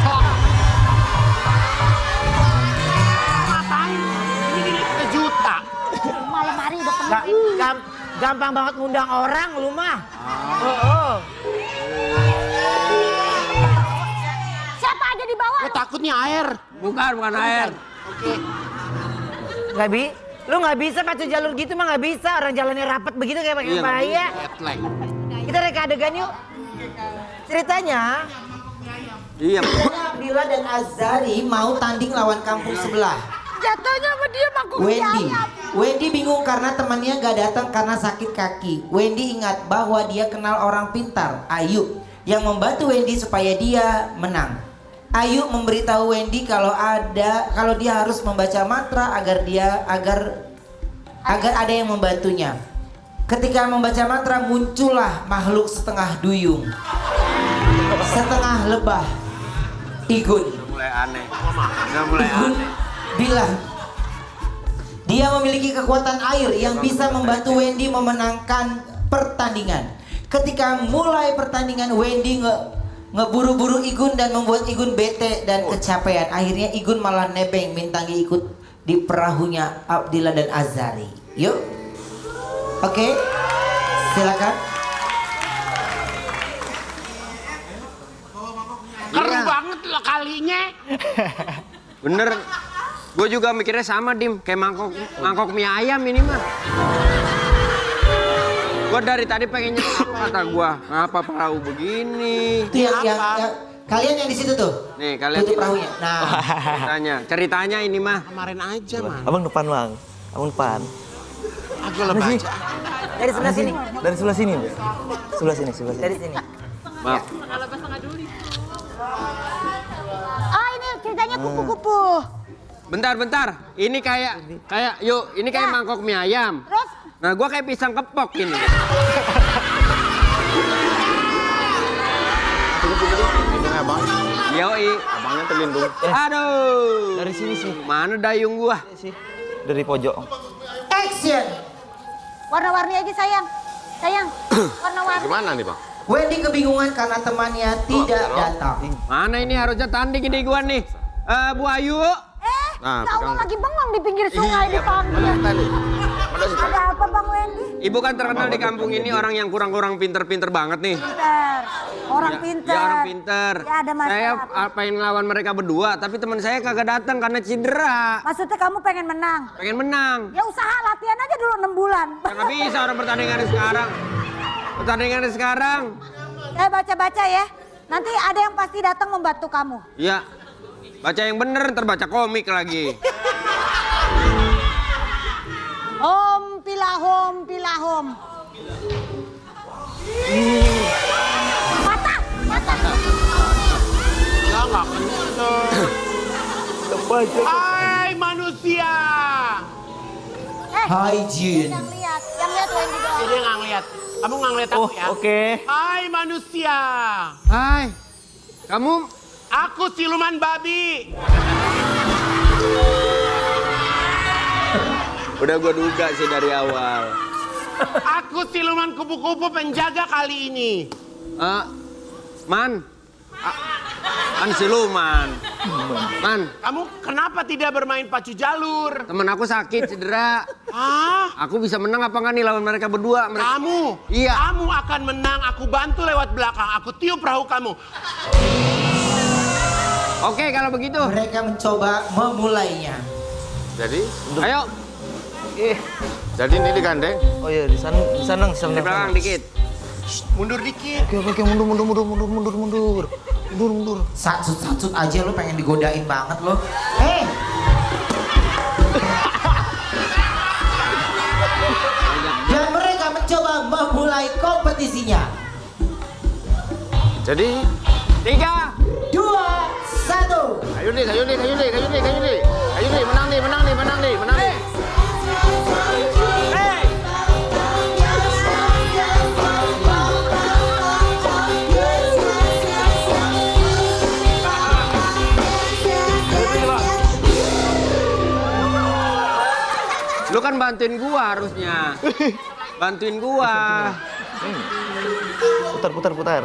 Ngapain? Ini sejuta. malam hari udah penuh. gampang banget ngundang orang lu mah. Oh. Siapa aja di bawah? Gue takutnya air. Bukan air. Lu nggak bisa pacu jalur gitu mah nggak bisa. Orang jalannya rapat begitu kayak pakai bahaya. Jetlag. Kita reka adegan yuk. Ceritanya, Iya. Abdillah dan Azari mau tanding lawan kampung sebelah. Jatuhnya sama dia mangkuk Wendy. Wendy bingung karena temannya gak datang karena sakit kaki. Wendy ingat bahwa dia kenal orang pintar, Ayub, yang membantu Wendy supaya dia menang. Ayu memberitahu Wendy kalau dia harus membaca mantra agar ada yang membantunya. Ketika membaca mantra muncullah makhluk setengah duyung, setengah lebah, Igun. Mulai aneh. Udah mulai Igun aneh. bilang dia memiliki kekuatan air yang bisa membantu Wendy memenangkan pertandingan. Ketika mulai pertandingan, Wendy ngeburu-buru Igun dan membuat Igun bete dan kecapean. Akhirnya Igun malah nebeng mintangi ikut di perahunya Abdillah dan Azari. Yuk. Oke. Silakan. Keru banget lah kalinya. Bener. Gue juga mikirnya sama, Dim. Kayak mangkok mie ayam ini mah. Gue dari tadi pengen nyekap kata gue. Ngapa perahu begini? Itu yang kalian yang di situ tuh. Nih kalian tutup perahunya. Nah, ceritanya ini mah. Kemarin aja, Man. Abang depan bang, abang depan. Aku lebih aja. Dari sebelah sini. Dari sebelah sini. Sebelah sini. Dari sini. Maaf. Oh ini ceritanya kupu-kupu. Bentar. Ini kayak ini kayak mangkok mie ayam. Terus? Nah, gua kayak pisang kepok ini. Lindungnya abang. Yoi. Abangnya terlindung. Aduh. Dari sini sih. Mana dayung gua? Dari pojok. action. Warna-warni aja sayang. Sayang, warna-warni. Gimana nih bang? Wendy kebingungan karena temannya tidak datang. Mana ini harusnya tanding ini gua nih. Bu Ayu. Nah, Ya Allah pegang. lagi bengong di pinggir sungai dipanggil. Tadi. Ada apa Bang Wendy? Ibu kan terkenal di kampung ini orang yang kurang-kurang pinter-pinter banget nih. Pinter, orang pinter. Ya orang pinter. Ya ada masalah. Saya pengen lawan mereka berdua, tapi teman saya kagak datang karena cedera. Maksudnya kamu pengen menang? Pengen menang. Ya usaha latihan aja dulu 6 bulan. Karena bisa orang pertandingan sekarang. Pertandingan sekarang. Baca-baca ya. Nanti ada yang pasti datang membantu kamu. Iya. Baca yang bener, ntar baca komik lagi. Hom pilahom pilahom. Patah, patah. Ya nggak kenceng. Hai manusia. Hai Jin. Yang lihat Wendy doang. Dia nggak ngeliat. Kamu nggak ngeliat aku ya? Oke. Hai manusia. Hai. Kamu Aku siluman babi. udah gua duga sih dari awal. Aku siluman kupu-kupu penjaga kali ini. Man. Kan siluman. Man, Kamu kenapa tidak bermain pacu jalur? temen aku sakit, cedera. Hah? Aku bisa menang apa nggak nih lawan mereka berdua? Kamu? Iya. Kamu akan menang. Aku bantu lewat belakang. Aku tiup perahu kamu. Oke, kalau begitu. Mereka mencoba memulainya. Jadi, Ayo, jadi ini digandeng. Oh iya di sana di belakang dikit. Mundur dikit. Oke, mundur. Satsut aja lo pengen digodain banget lo. Dan mereka mencoba memulai kompetisinya. Jadi, 3. 2, 1. ayo nih, menang nih. Lu kan bantuin gua harusnya. Bantuin gua. Putar.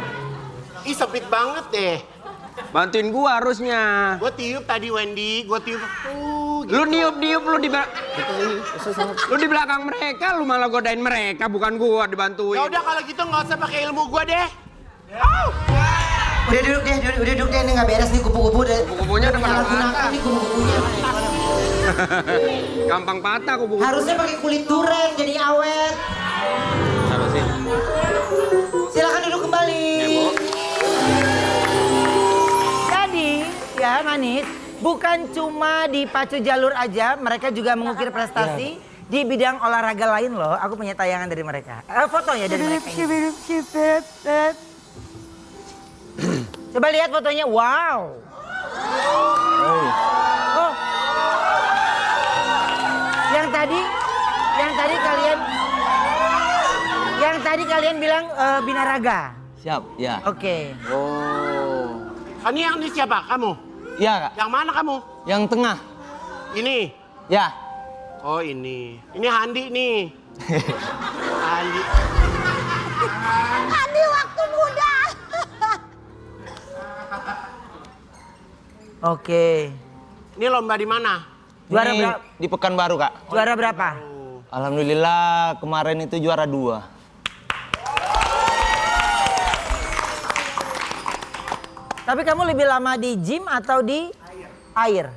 Ih sempit banget deh. Bantuin gua harusnya. Gue tiup tadi Wendy. Gue tiup. Gitu. Lu niup lu di belakang mereka, lu malah godain mereka, bukan gua dibantuin. Ya udah kalau gitu nggak usah pakai ilmu gue deh. Udah duduk deh, ini nggak beres nih kupu-kupu deh. Kupu-kupunya udah pada Gunakan patah. nih kupu-kupunya. Gampang patah kupu-kupu. Harusnya pakai kulit duren jadi awet. Silakan duduk kembali. Jadi, ya manis, bukan cuma di pacu jalur aja, mereka juga mengukir prestasi di bidang olahraga lain loh. Aku punya tayangan dari mereka. Fotonya dari mereka ini. Coba lihat fotonya, wow. Oh. Yang tadi kalian bilang Binaraga. Siap, ya. Oke. Oh. Ini siapa? Kamu? Iya, Kak. Yang mana kamu? Yang tengah. Ini? Ya. Oh ini. Ini Handi nih. Handi. Andi waktu muda. Oke. Ini lomba di mana? Juara Ini berapa? di Pekanbaru, Kak. Juara berapa? Alhamdulillah kemarin itu juara 2. Tapi kamu lebih lama di gym atau di air?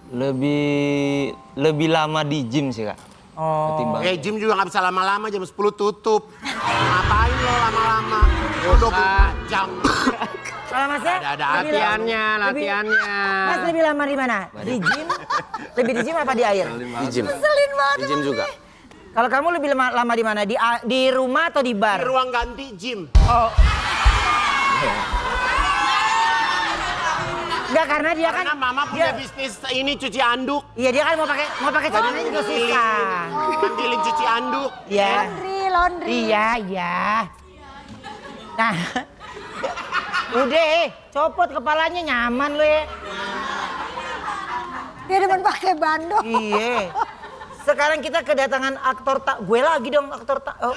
Lebih lama di gym sih, Kak. Oh. Ketimbang. Gym juga nggak bisa lama-lama, jam 10 tutup. Ngapain lo lama-lama? Lo 24 jam. Kalau Masnya? Ada Latihannya, latihannya. Mas lebih lama di mana? Di gym? Lebih di gym apa di air? Di gym. Ngeselin banget. Di gym juga. Kalau kamu lebih lama di mana? Di rumah atau di Di bar? ruang ganti gym. Oh. Enggak, karena dia kan Karena mama punya bisnis ini cuci anduk. iya dia kan mau pakai celana juga susah. Ambilin cuci anduk. Iya. Laundry. Iya, iya. Nah. Udah, copot kepalanya nyaman lo ya. Dia demen pakai bandung. Iya. Sekarang kita kedatangan aktor gue lagi dong aktor tampan.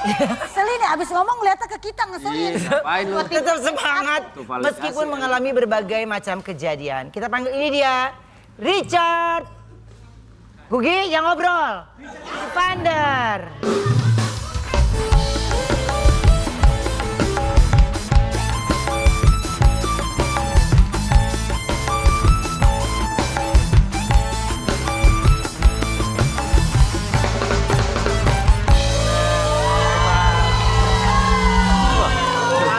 Ngeselin ya, abis ngomong ngeliatnya ke kita ngeselin. Ngapain lu? Tetap semangat Tuh, validasi. meskipun mengalami berbagai macam kejadian. Kita panggil ini dia Richard. Gugi yang ngobrol. Vander.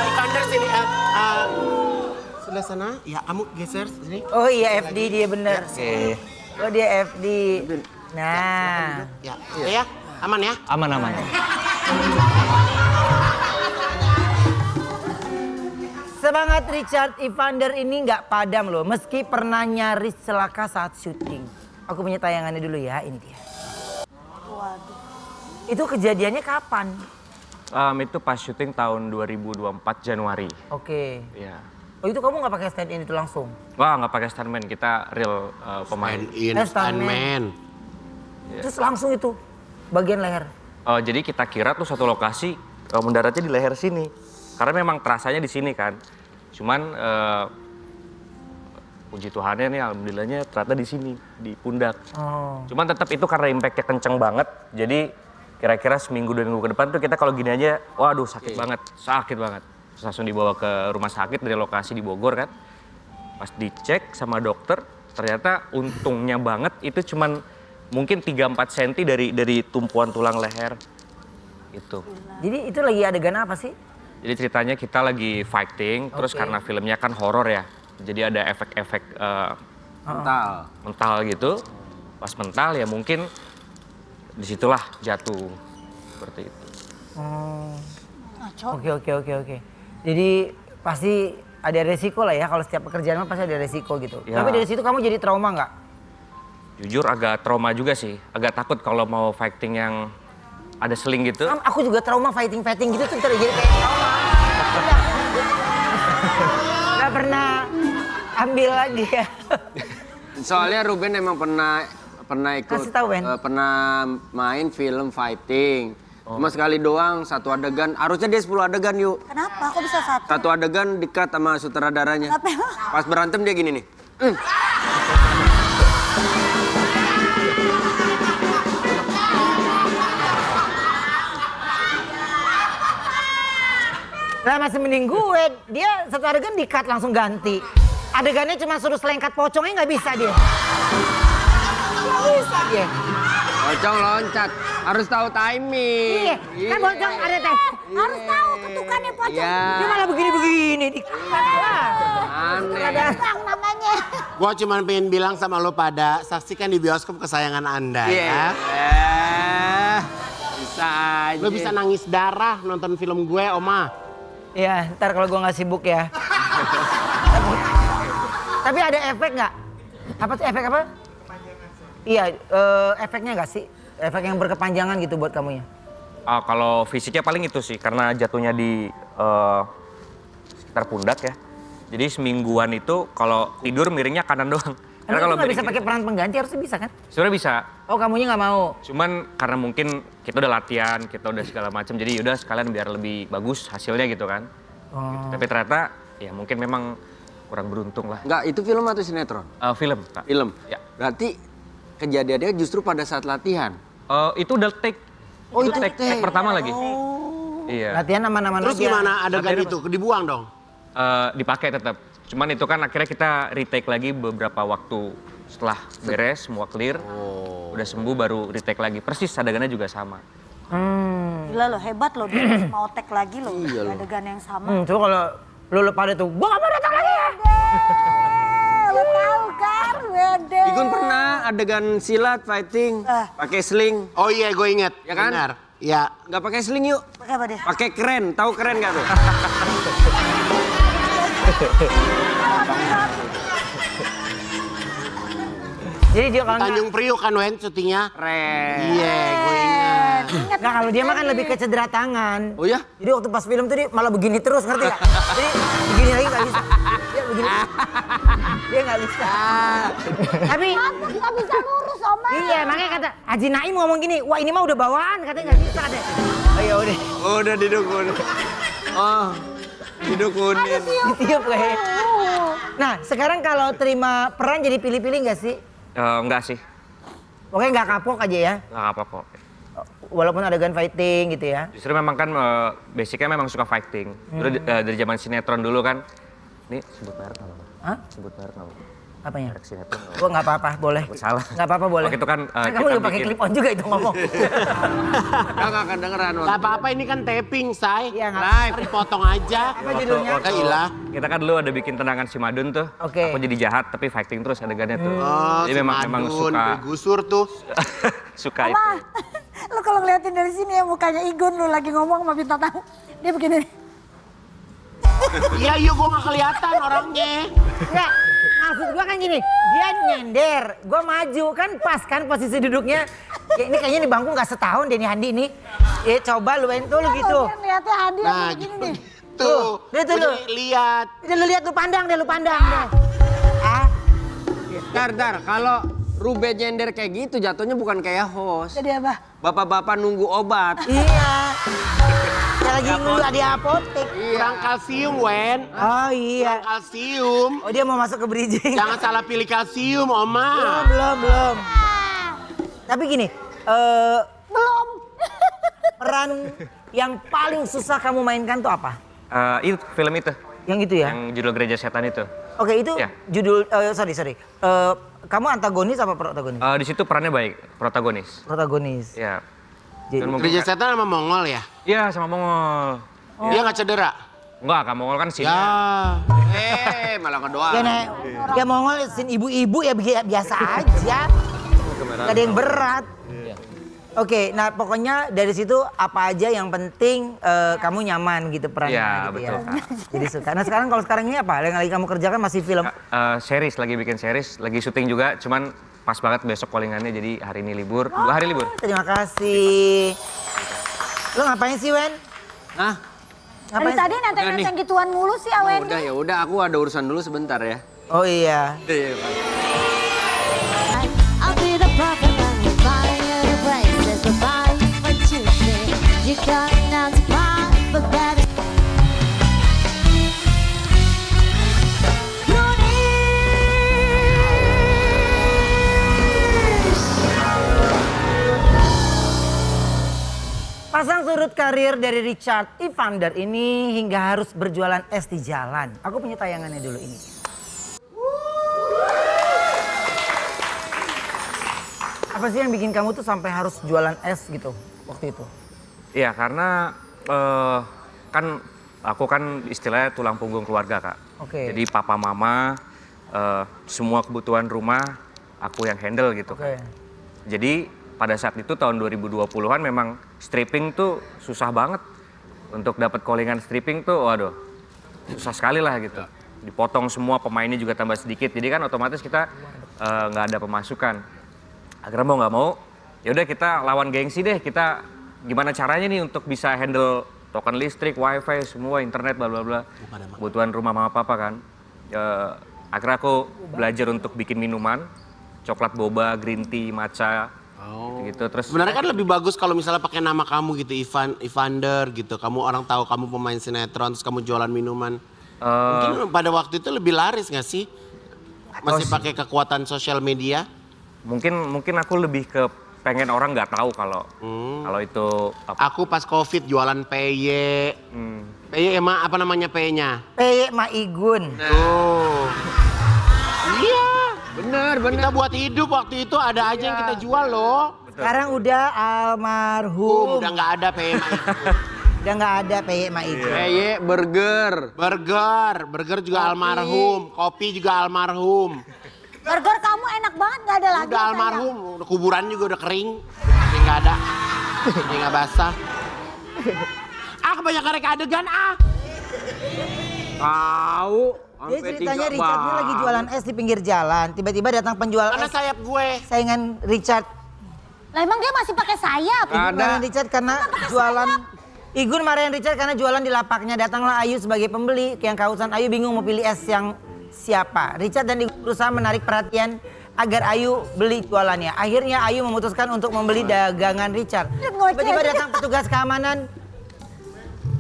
Ivander sini. Sebelah sana. Ya kamu geser sini. Oh iya FD dia bener. Oke. Oh dia FD. Nah. Ya, oke ya. Aman ya? Aman-aman. Semangat Richard Evander ini nggak padam loh, meski pernah nyaris celaka saat syuting. Aku punya tayangannya dulu ya, ini dia. Itu kejadiannya kapan? Itu pas syuting tahun 2024 Januari. Oke. Ya. Oh itu kamu nggak pakai stand in itu langsung? Wah, nggak pakai stuntman, kita real pemain. In stuntman. Terus langsung itu bagian leher. Jadi kita kira tuh satu lokasi mendaratnya di leher sini. Karena memang terasanya di sini kan. Cuman puji Tuhannya nih alhamdulillahnya ternyata di sini, di pundak. Oh. Cuman tetap itu karena impactnya kenceng banget. Jadi kira-kira seminggu 2 minggu ke depan tuh kita kalau gini aja, waduh sakit banget, sakit banget. Terus langsung dibawa ke rumah sakit dari lokasi di Bogor kan. Pas dicek sama dokter, ternyata untungnya banget itu cuman mungkin 3-4 cm dari tumpuan tulang leher. Gitu. Jadi itu lagi adegan apa sih? Jadi ceritanya kita lagi fighting, terus Oke. karena filmnya kan horor ya. Jadi ada efek-efek mental gitu. Pas mental ya mungkin disitulah jatuh seperti itu. Oke. Jadi pasti ada resiko lah ya kalau setiap pekerjaan mah pasti ada resiko gitu. Ya. Tapi dari situ kamu jadi trauma nggak? Jujur agak trauma juga sih, agak takut kalau mau fighting yang ada seling gitu. Aku juga trauma fighting gitu tuh jadi kayak trauma. Gak pernah ambil lagi ya. Soalnya Ruben emang pernah ikut, Kasih tahu, Ben. pernah main film fighting. Cuma sekali doang, satu adegan. Harusnya dia 10 adegan yuk. Kenapa? Kok bisa satu? Satu adegan di-cut sama sutradaranya. Kenapa emang? Pas berantem dia gini nih. Lah masih mending gue, dia satu adegan di-cut langsung ganti. Adegannya cuma suruh selengkat pocongnya nggak bisa dia. Nggak bisa dia. Pocong loncat, harus tahu timing. Iya, kan pocong ada tes. Harus tahu ketukannya pocong. Iya. Dia malah begini-begini di-cut. Aneh. Bang namanya. Gua cuma pengen bilang sama lo pada, saksikan di bioskop kesayangan Anda Iya. ya. Bisa aja. Lo bisa nangis darah nonton film gue, Oma. Iya, ntar kalau gue nggak sibuk ya. Tapi ada efek nggak? Apa tuh efek apa? Iya, efeknya nggak sih? Efek yang berkepanjangan gitu buat kamunya? Kalau fisiknya paling itu sih, karena jatuhnya di sekitar pundak ya. Jadi semingguan itu kalau tidur miringnya kanan doang. Karena kalau nggak bisa miring pakai peran pengganti harusnya bisa kan? sebenarnya bisa. Oh kamunya nggak mau? Cuman karena mungkin kita udah latihan, kita udah segala macam, jadi yaudah sekalian biar lebih bagus hasilnya gitu kan. Oh. Tapi ternyata ya mungkin memang kurang beruntung lah. Enggak, itu film atau sinetron? Film, Kak. Film. Ya. Berarti kejadiannya justru pada saat latihan. Itu udah take. Oh, itu take take. pertama lagi. Iya. Latihan aman-aman Terus aja. gimana adegan Latihan itu? Dibuang dong? Dipakai tetap. Cuman itu kan akhirnya kita retake lagi beberapa waktu setelah beres, semua clear. Udah sembuh baru retake lagi. Persis adegannya juga sama. Gila lo, hebat lo, dia mau tag lagi lo, adegan yang sama. Coba kalau lu pada tuh, gua nggak mau datang lagi ya. Lo tahu kan, Wede. Igun pernah adegan silat fighting pakai sling. Oh iya, gue inget. Ya kan? Benar. Iya. Nggak pakai sling yuk. Pakai apa dia? Pakai keren. Tahu keren nggak tuh? Jadi dia kalau nggak, Tanjung Priok kan Wen syutingnya. Keren. Iya, gue ingat. nggak, kalau dia mah kan lebih ke cedera tangan. Oh ya? Jadi waktu pas film tuh dia malah begini terus, ngerti gak? Jadi begini lagi nggak bisa. Dia begini. Dia nggak bisa. Tapi Aku nggak bisa lurus, Oma. iya, makanya kata Haji Naim ngomong gini, wah ini mah udah bawaan, katanya nggak bisa deh. Oh ya udah, Udah didukunin. Oh, didukunin. ditiup kayak. Nah sekarang kalau terima peran jadi pilih-pilih nggak sih? Enggak sih, Pokoknya nggak kapok aja ya, nggak apa kok. walaupun adegan fighting gitu ya. Justru memang kan basicnya memang suka fighting. Udah dari zaman sinetron dulu kan. Ini sebut merek nggak apa-apa? Hah? Sebut merek nggak apa-apa? Apanya? Merek sinetron nggak apa-apa? Gua nggak apa-apa, boleh. Salah. Nggak apa-apa, boleh. Waktu itu kan Kamu kita udah pakai bikin- clip on juga itu ngomong. Kakak kedengeran. Gak apa-apa, ini kan taping, say. Iya, nggak Live, dipotong aja. Apa judulnya? Waktu Gila. kita kan dulu ada bikin tendangan si Madun tuh. Oke. Aku jadi jahat tapi fighting terus adegannya tuh. Oh, Jadi si memang Madun, suka gusur tuh. suka itu. Oma, lo kalau ngeliatin dari sini ya mukanya Igun lo lagi ngomong sama bintang tamu. Dia begini. Iya, gue gak kelihatan orangnya. Enggak, maksud gua kan gini, dia nyender, gua maju kan pas kan posisi duduknya. Ya, ini kayaknya di bangku nggak setahun deh nih Andi nih. Coba lu main tuh lu gitu. Dia ngeliatnya Adi Nah, yang begini gitu. nih. Tuh, Dia tuh lu. lihat. Udah lu lihat, lu pandang deh, lu pandang deh. Ah, Dar, kalau Ruben nyender kayak gitu jatuhnya bukan kayak host. Jadi apa? Bapak-bapak nunggu obat. iya. Saya lagi nunggu di apotek. Kurang kalsium, Wen. Oh iya. Kurang kalsium. Oh dia mau masuk ke bridging. Jangan salah pilih kalsium, Oma. Belum. Tapi gini, Belum. peran yang paling susah kamu mainkan tuh apa? Itu film itu, Yang itu ya? yang judul Gereja Setan itu. Oke, itu Ya. judul, sorry. Kamu antagonis apa protagonis? Di situ perannya baik, protagonis. Protagonis. Ya. Jadi- Dan mungkin- Gereja Setan sama Mongol ya? Iya sama Mongol. Dia gak cedera? Enggak, Kak Mongol kan sini. Ya. Malah ngedoa. Ya, Nek, ya Mongol sin ibu-ibu ya biasa aja. Gak ada yang berat. Oke, nah pokoknya dari situ apa aja yang penting kamu nyaman gitu perannya Iya, gitu betul, ya. Kak. Jadi suka. Nah sekarang kalau sekarang ini apa? Yang lagi kamu kerjakan masih film? Series, lagi bikin series, lagi syuting juga. Cuman pas banget besok callingannya, jadi hari ini libur. 2 hari libur. Terima kasih. Lo ngapain sih Wen? Nah, Dari tadi nenteng-nenteng gituan mulu sih Awen. ya udah aku ada urusan dulu sebentar ya. Oh iya. I'll be the prophet and the fire the places the fire for Tuesday. You got not to find but better. Pasang surut karir dari Richard Evander ini hingga harus berjualan es di jalan. Aku punya tayangannya dulu ini. Apa sih yang bikin kamu tuh sampai harus jualan es gitu waktu itu? Iya, karena kan aku kan istilahnya tulang punggung keluarga, Kak. Oke. Jadi papa mama, semua kebutuhan rumah aku yang handle gitu. Oke. Jadi pada saat itu tahun 2020-an memang stripping tuh susah banget. Untuk dapat callingan stripping tuh waduh susah sekali lah gitu. dipotong semua, pemainnya juga tambah sedikit. Jadi kan otomatis kita nggak ada pemasukan. Akhirnya mau nggak mau, ya udah kita lawan gengsi deh. Kita gimana caranya nih untuk bisa handle token listrik, wifi, semua internet, bla bla bla. Kebutuhan rumah mama papa kan. Akhirnya aku belajar untuk bikin minuman, coklat boba, green tea, matcha. Gitu. Terus Sebenarnya kan lebih bagus kalau misalnya pakai nama kamu gitu, Evander gitu. Kamu orang tahu kamu pemain sinetron, terus kamu jualan minuman. Mungkin pada waktu itu lebih laris nggak sih? Masih pakai kekuatan sosial media? mungkin aku lebih ke pengen orang nggak tahu kalau itu apa. Aku pas COVID jualan PY. PY emang apa namanya PY-nya? Peye Ma Igun. Oh. Iya, bener. Kita buat hidup waktu itu ada aja yang kita jual loh. Sekarang udah almarhum. Udah nggak ada PY Ma Igun. Udah nggak ada Peye Ma Igun. PY burger. Burger juga almarhum. Kopi juga almarhum. Burger kamu enak banget, nggak ada lagi. Udah almarhum, udah kuburan juga udah kering. Ini nggak ada. Ini nggak basah. Kebanyakan reka adegan Tahu. Jadi ceritanya Richard ini lagi jualan es di pinggir jalan. Tiba-tiba datang penjual Mana es sayap gue? saingan Richard. Lah emang dia masih pakai sayap? Igun marahin Richard karena jualan. Igun marahin Richard karena jualan di lapaknya. Datanglah Ayu sebagai pembeli. Yang kehausan Ayu bingung mau pilih es yang siapa. Richard dan Igun berusaha menarik perhatian agar Ayu beli jualannya. Akhirnya Ayu memutuskan untuk membeli dagangan Richard. Tiba-tiba datang petugas keamanan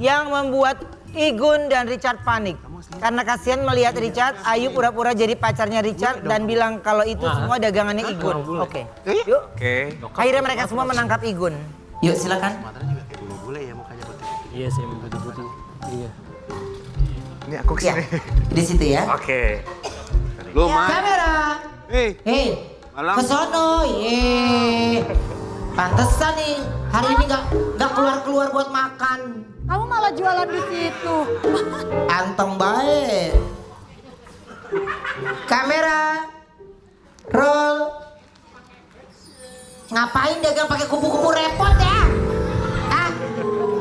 yang membuat Igun dan Richard panik. Karena kasihan melihat Richard, Ayu pura-pura jadi pacarnya Richard dan bilang kalau itu semua dagangannya Igun. Oke. Yuk. Oke. Akhirnya mereka semua menangkap Igun. Yuk silakan. Bule ya mukanya putih. Iya sih, emang putih-putih. Iya. Ini aku Ya, di situ ya. Oke. Lu mah. Kamera. Hei, Malam. ke sono. Ye. Pantesan nih hari ini nggak keluar buat makan. Kamu malah jualan di situ. Anteng baik. Kamera. Roll. Ngapain dagang pakai kupu-kupu repot ya?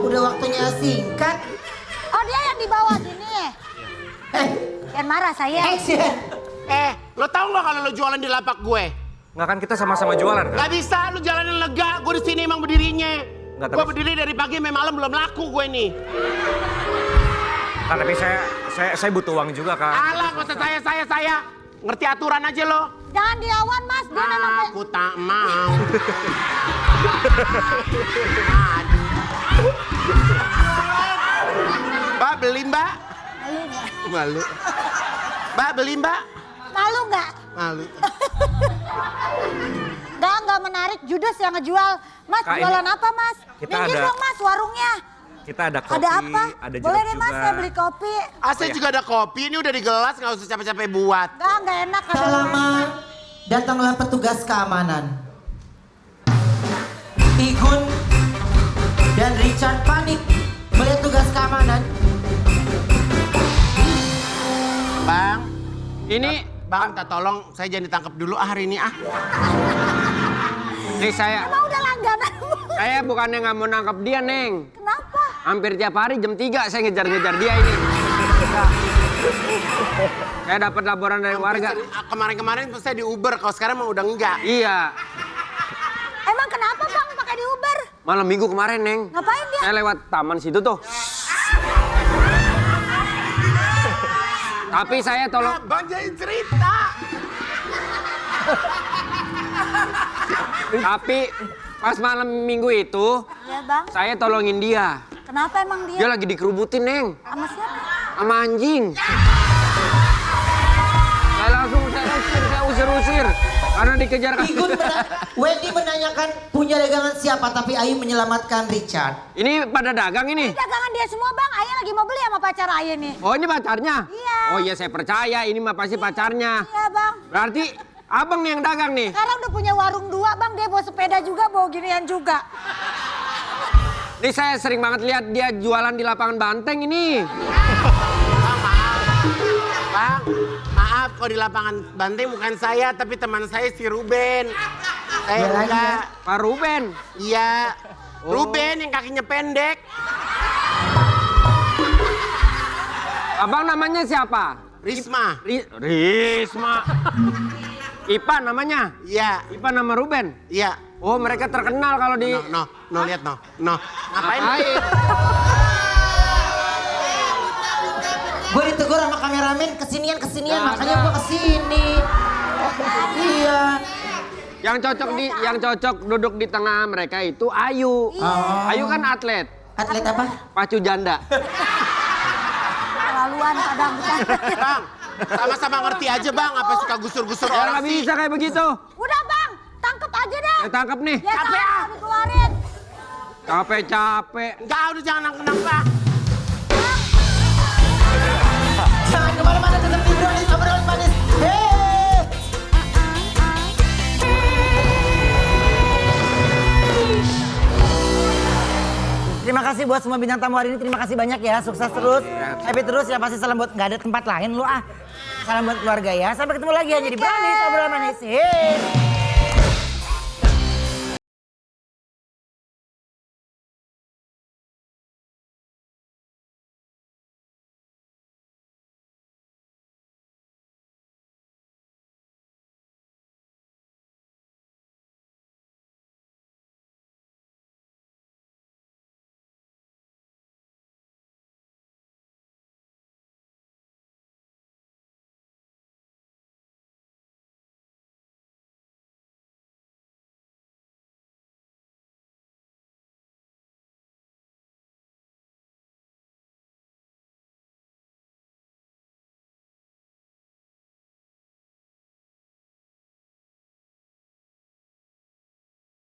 Udah waktunya singkat. Oh dia yang di bawah sini. Jangan marah saya. Action. Lo tau nggak kalau lo jualan di lapak gue? Nggak kan kita sama-sama jualan kan? Gak bisa, lo jalanin lega. Gue di sini emang berdirinya. Nggak, Gue tapi- berdiri dari pagi sampai malam belum laku gue nih. Kan tapi saya butuh uang juga kan. Alah, gak usah saya. Ngerti aturan aja lo. Jangan dilawan mas, dia memang Aku tak mau. Mbak beli mbak? Malu. Mbak beli mbak? malu nggak? Malu. Nggak menarik, Judas yang ngejual. Mas Kak, jualan ini apa mas? kita Minggir ada- dong mas warungnya. Kita ada kopi, Ada apa? ada jeruk Boleh deh mas, juga. saya beli kopi. Saya juga ada kopi, ini udah di gelas, nggak usah capek-capek buat. Nggak enak. Tak lama datanglah petugas keamanan. Igun dan Richard panik melihat tugas keamanan. Bang, Ini bang, minta tolong saya jangan ditangkap dulu hari ini nih saya. Emang udah langganan. Saya bukannya nggak mau nangkap dia, Neng. Kenapa? Hampir tiap hari jam 3 saya ngejar-ngejar dia ini. Saya dapat laporan dari warga. Kemarin-kemarin saya di Uber, kalau sekarang mah udah enggak. Iya, Emang kenapa bang pakai di Uber? malam minggu kemarin, Neng. Ngapain dia? Saya lewat taman situ tuh. Tapi saya tolong. Bang jadi cerita. Tapi pas malam minggu itu, Iya bang. saya tolongin dia. Kenapa emang Dia dia? lagi dikerubutin, Neng. Sama siapa? Sama anjing. Saya usir. Karena dikejar. Wendy menanyakan punya dagangan siapa, tapi Ayu menyelamatkan Richard. Ini pada dagang ini. Dagangan dia semua bang. Ayah lagi mau beli sama pacar Ayah nih. Oh, ini pacarnya? Iya. Oh iya, saya percaya. Ini mah pasti pacarnya. Iya bang. Berarti abang nih yang dagang nih. Sekarang udah punya warung 2 bang. Dia bawa sepeda juga, bawa ginian juga. Ini saya sering banget lihat dia jualan di lapangan banteng ini. Bang, maaf kalau di lapangan banteng bukan saya, tapi teman saya si Ruben. Saya Iya lagi, enggak. Pak Ruben. Iya. Ruben yang kakinya pendek. Abang namanya siapa? Risma. Risma. Ipan namanya? Iya. Ipan nama Ruben? Iya. Oh mereka terkenal kalau di... No, lihat no. Ngapain? Gue ditegur sama kameramen kesinian makanya gue kesini. Iya. Yang cocok duduk di tengah mereka itu Ayu. Ayu kan atlet. Atlet apa? Pacu janda. Keterlaluan kadang bercanda. Bang, sama-sama ngerti aja bang, apa suka gusur-gusur Ya orang nggak sih. bisa kayak begitu. Udah bang, tangkep aja deh. Tangkap nih. Ya capek dikeluarin. Capek. Enggak, udah jangan nangkep. Jangan kemana-mana, tetap di Brownies obrolan manis. Terima kasih buat semua bintang tamu hari ini. Terima kasih banyak ya. Sukses terus. Happy terus ya. Pasti salam buat nggak ada tempat lain lu ah. Salam buat keluarga ya. Sampai ketemu lagi hanya di Brownies obrolan manis. Hei.